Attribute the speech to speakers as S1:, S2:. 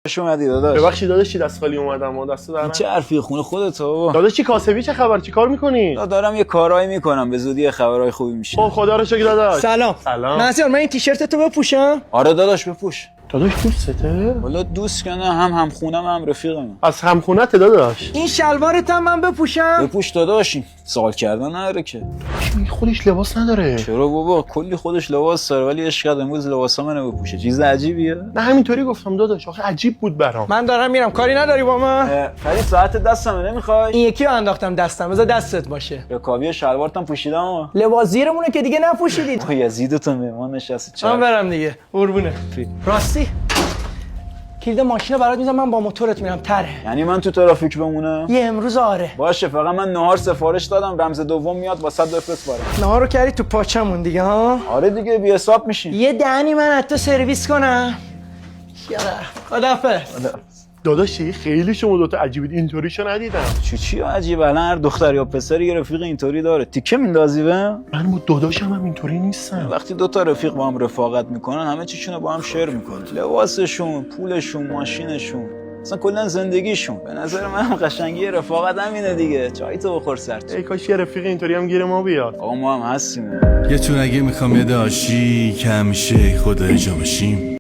S1: خوش اومدی داداش.
S2: ببخشید داداشی دست خالی اومدم و دست درم.
S1: چه حرفی خونه خودت بابا.
S2: داداشی کاسبی چه خبر؟ چیکار میکنی؟
S1: دارم یه کارایی میکنم، به زودی خبرای خوبی میشه.
S2: خب خدا رو شکر داداش.
S3: سلام. مهسیار من این تیشرت تو بپوشم؟
S1: آره داداش بپوش.
S2: داداش دوسته؟
S1: والا دوست کنه، هم خونم هم رفیقم.
S2: از همخونت داداش.
S3: این شلوارت هم من بپوشم؟
S1: بپوش داداش، سوال کردن نداره که.
S2: خودش لباس نداره.
S1: چرا بابا، کلی خودش لباس داره ولی عشق امروز لباسا منو بپوشه. چیز عجیبیه؟
S2: نه همینطوری گفتم داداش، آخه عجیب بود برام.
S3: من دارم میرم، کاری نداری با من؟
S1: فرید ساعت دستمه نمیخوای؟
S3: این یکی رو انداختم دستم، بذار دستت باشه.
S1: رکابی شلوارتم پوشیدم.
S3: لباس زیرمونه که دیگه نپوشیدید.
S1: تو یزیدتون مهمان نشستی.
S3: من برم دیگه. قربونه. راستی کلید ماشین رو برات میذارم، من با موتورت میرم تره.
S1: یعنی من تو ترافیک بمونم؟
S3: یه امروز آره.
S1: باشه، فقط من نهار سفارش دادم، رمز دوم میاد واسط بفرست برام.
S3: نهار رو کردی تو پاچمون دیگه ها؟
S1: آره دیگه، بی حساب میشین.
S3: یه دهنی من حتی سرویس کنم. یاره خدافظ.
S2: داداشی خیلی شما دوتا عجیبید، اینطوریشو ندیدم.
S1: چی عجیبه؟ الان هر دختر یا پسری یه رفیق اینطوری داره. تیکه میندازی به؟
S2: من با داداشم هم اینطوری نیستم.
S1: وقتی دوتا رفیق با هم رفاقت میکنن همه چیشونو با هم شیر میکنن. لباسشون، پولشون، ماشینشون، اصلا کلا زندگیشون. به نظر من قشنگی رفاقت همینه دیگه. چای تو بخور سرت.
S2: ای کاش یه رفیق اینطوری هم گیر ما بیاد.
S1: آقا ما هم هستیم.
S4: یه تون اگه میخوام یه داشی که همیشه خدا جا باشیم.